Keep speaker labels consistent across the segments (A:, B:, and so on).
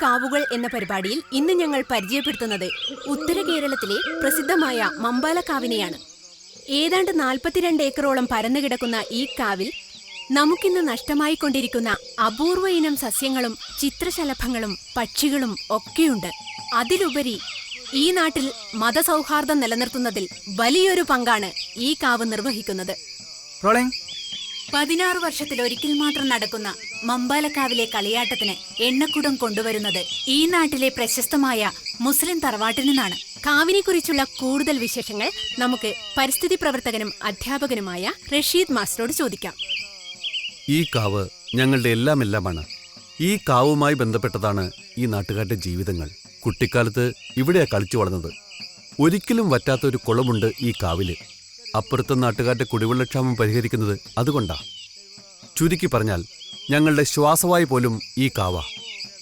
A: കാവുകൾ എന്ന പരിപാടിയിൽ ഇന്ന് ഞങ്ങൾ പരിചയപ്പെടുത്തുന്നത് ഉത്തര കേരളത്തിലെ പ്രസിദ്ധമായ മമ്പാലക്കാവിനെയാണ്. ഏതാണ്ട് 42 ഏക്കറോളം പരന്നുകിടക്കുന്ന ഈ കാവിൽ നമുക്കിന്ന് നഷ്ടമായിക്കൊണ്ടിരിക്കുന്ന അപൂർവ ഇനം സസ്യങ്ങളും ചിത്രശലഭങ്ങളും പക്ഷികളും ഒക്കെയുണ്ട്. അതിലുപരി ഈ നാട്ടിൽ മതസൗഹാർദ്ദം നിലനിർത്തുന്നതിൽ വലിയൊരു പങ്കാണ് ഈ കാവ് നിർവഹിക്കുന്നത്. 16 വർഷത്തിലൊരിക്കൽ മാത്രം നടക്കുന്ന മമ്പാലക്കാവിലെ കളിയാട്ടത്തിന് എണ്ണക്കുടം കൊണ്ടുവരുന്നത് ഈ നാട്ടിലെ പ്രശസ്തമായ മുസ്ലിം തറവാട്ടിൽ നിന്നാണ്. കാവിനെക്കുറിച്ചുള്ള കൂടുതൽ വിശേഷങ്ങൾ നമുക്ക് പരിസ്ഥിതി പ്രവർത്തകനും അധ്യാപകനുമായ റഷീദ് മാസ്റ്ററോട് ചോദിക്കാം.
B: ഈ കാവ് ഞങ്ങളുടെ എല്ലാമാണ്. ഈ കാവുമായി ബന്ധപ്പെട്ടതാണ് ഈ നാട്ടുകാരുടെ ജീവിതങ്ങൾ. കുട്ടിക്കാലത്ത് ഇവിടെയാ കളിച്ചു വളർന്നത്. ഒരിക്കലും വറ്റാത്തൊരു കുളമുണ്ട് ഈ കാവില്. അപ്പുറത്തെ നാട്ടുകാരുടെ കുടിവെള്ളക്ഷാമം പരിഹരിക്കുന്നത് അതുകൊണ്ടാ. ചുരുക്കി പറഞ്ഞാൽ ഞങ്ങളുടെ ശ്വാസവായു പോലും ഈ കാവാ.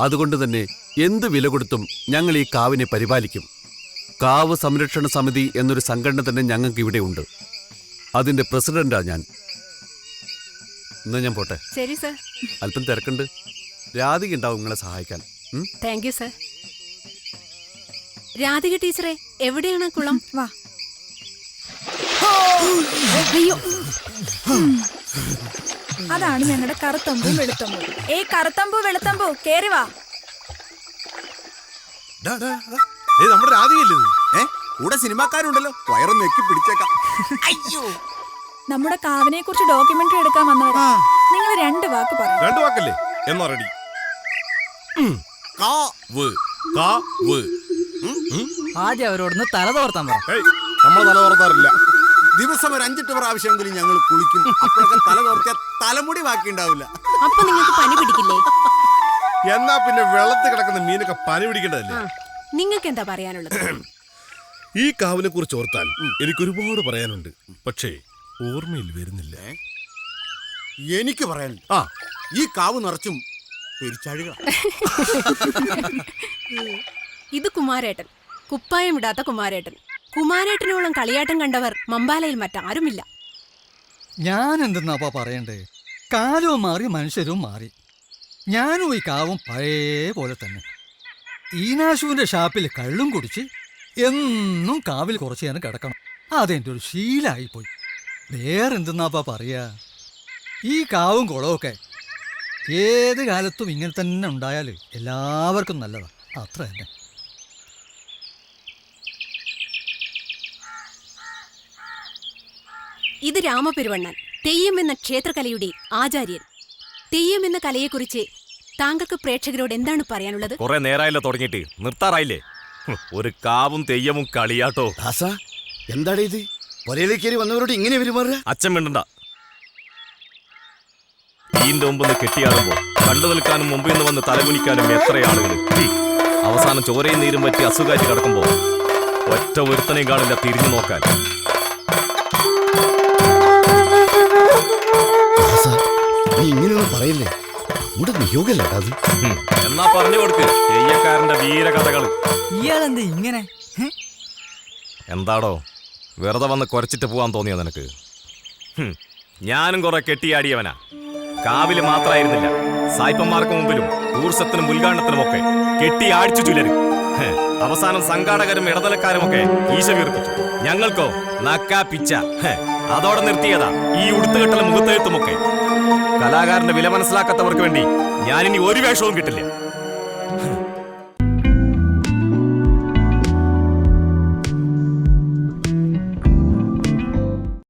B: അതുകൊണ്ട് തന്നെ എന്ത് വില കൊടുത്തും ഞങ്ങൾ ഈ കാവിനെ പരിപാലിക്കും. കാവ് സംരക്ഷണ സമിതി എന്നൊരു സംഘടന തന്നെ ഞങ്ങൾക്ക് ഇവിടെ ഉണ്ട്. അതിന്റെ പ്രസിഡന്റാ ഞാൻ. എന്നാ ഞാൻ പോട്ടെ.
A: ശരി സർ.
B: അല്പം തിരക്കുണ്ട്. രാധിക ഉണ്ടാവും നിങ്ങളെ സഹായിക്കാൻ.
A: Thank you sir. രാധിക ടീച്ചറെ, എവിടെയാണ് കുളം? വാ. അയ്യോ,
C: അതാണ് ഞങ്ങളുടെ കറുത്തമ്പൂ വെളുത്തമ്പൂ. ഏയ് കറുത്തമ്പൂ വെളുത്തമ്പൂ, കേറി വാ.
D: നമ്മുടെ രാധികയല്ലേ? കൂടെ സിനിമാക്കാരുണ്ടല്ലോ, വയറൊന്ന് വെക്കി പിടിച്ചേക്കാം. അയ്യോ,
C: നമ്മുടെ കാവിനെ കുറിച്ച് ഡോക്യുമെന്ററി എടുക്കാൻ വന്നവരാ. നിങ്ങൾ 2 വാക്ക് പറയും.
D: 2 വാക്കല്ലേ? എന്നാ റെഡി.
E: ആദ്യം അവരോടൊന്ന് തല തോർത്താൻ പറ.
D: നമ്മൾ തല തോർത്താറില്ല. ദിവസം ഒരു 5-8 പ്രാവശ്യമെങ്കിലും ഞങ്ങൾ കുളിക്കും. അപ്പോഴൊക്കെ തല തോർത്തിയാൽ തലമുടി ബാക്കി ഉണ്ടാവില്ല.
A: അപ്പൊ നിങ്ങൾക്ക് പനി പിടിക്കില്ലേ?
D: എന്നാ പിന്നെ വെള്ളത്തിൽ കിടക്കുന്ന മീനൊക്കെ പനി പിടിക്കേണ്ടതല്ലേ?
A: നിങ്ങൾക്ക് എന്താ പറയാനുള്ളത്?
F: ഈ കാവിനെ കുറിച്ച് ഓർത്താൽ എനിക്ക് ഒരുപാട് പറയാനുണ്ട്. പക്ഷേ ഓർമ്മയിൽ വരുന്നില്ല.
D: എനിക്ക് പറയാനുണ്ട്. ഈ കാവ് നിറച്ചും പെരിച്ചാഴികൾ.
A: ഇത് കുമാരേട്ടൻ, കുപ്പായം ഇടാത്ത കുമാരേട്ടൻ. കുമാരേട്ടനോളം കളിയാട്ടം കണ്ടവർ മമ്പാലയിൽ മറ്റാരുമില്ല.
E: ഞാൻ എന്തെന്നാപ്പാ പറയണ്ടേ? കാലവും മാറി, മനുഷ്യരും മാറി. ഞാനും ഈ കാവും പഴയ പോലെ തന്നെ. ഈനാശുവിന്റെ ഷാപ്പിൽ കള്ളും കുടിച്ച് എന്നും കാവിൽ കുറച്ചു നേരം കിടക്കണം. അതെൻ്റെ ഒരു ശീലമായിപ്പോയി. വേറെന്തെന്നാപ്പാ പറയാ? ഈ കാവും കുളമൊക്കെ ഏത് കാലത്തും ഇങ്ങനെ തന്നെ ഉണ്ടായാൽ എല്ലാവർക്കും നല്ലതാണ്. അത്ര തന്നെ.
A: ഇത് രാമപെരുവണ്ണൻ, തെയ്യം എന്ന ക്ഷേത്രകലയുടെ ആചാര്യൻ. തെയ്യം എന്ന കലയെക്കുറിച്ച് താങ്കൾക്ക് പ്രേക്ഷകരോട് എന്താണ് പറയാനുള്ളത്?
G: കുറെ നേരായല്ലോ തുടങ്ങിയിട്ട്, നിർത്താറായില്ലേ? ഒരു കാവും തെയ്യവും കളിയാട്ടോ.
D: എന്താടേ ഇത്? പൊരയിലേക്കേറി വന്നവരോട് ഇങ്ങനെ പെരുമാറുക?
G: അച്ഛൻ മിണ്ടണ്ട. ഈന്റെ മുമ്പ് കെട്ടിയാടുമ്പോ കണ്ടു നിൽക്കാനും മുമ്പിൽ നിന്ന് വന്ന് തലകുനിക്കാനും എത്ര ആളുകൾ. അവസാനം ചോരയും നീരും പറ്റി അസുഖായിട്ട് കിടക്കുമ്പോ ഒറ്റ ഒരുത്തനെയും കാണില്ല തിരിഞ്ഞു നോക്കാൻ.
D: ഇങ്ങനെയൊന്നും പറയില്ലേ?
G: എന്നാ പറഞ്ഞു കൊടുക്ക് തെയ്യക്കാരന്റെ വീരകഥകള്.
E: ഇയാളെന്താ ഇങ്ങനെ?
G: എന്താടോ വെറുതെ വന്ന് കുരച്ചിട്ട് പോവാൻ തോന്നിയോ നിനക്ക്? ഞാനും കുറെ കെട്ടിയാടിയവനാ. കാവില് മാത്രമായിരുന്നില്ല, സായിപ്പന്മാർക്ക് മുമ്പിലും ടൂറിസത്തിനും ഉദ്ഘാടനത്തിനുമൊക്കെ കെട്ടിയാടിച്ചു ചുലരും. അവസാനം സംഘാടകരും ഇടനിലക്കാരുമൊക്കെ ഈശ വീർപ്പിച്ചു. ഞങ്ങൾക്കോ നക്കാ പിച്ച. അതോടെ നിർത്തിയതാ ഈ ഉടുത്തുകെട്ടലും മുഖത്തെഴുത്തുമൊക്കെ. കലാകാരന്റെ വില മനസ്സിലാക്കാത്തവർക്ക് വേണ്ടി ഞാനിനി ഒരു വേഷവും കിട്ടില്ല.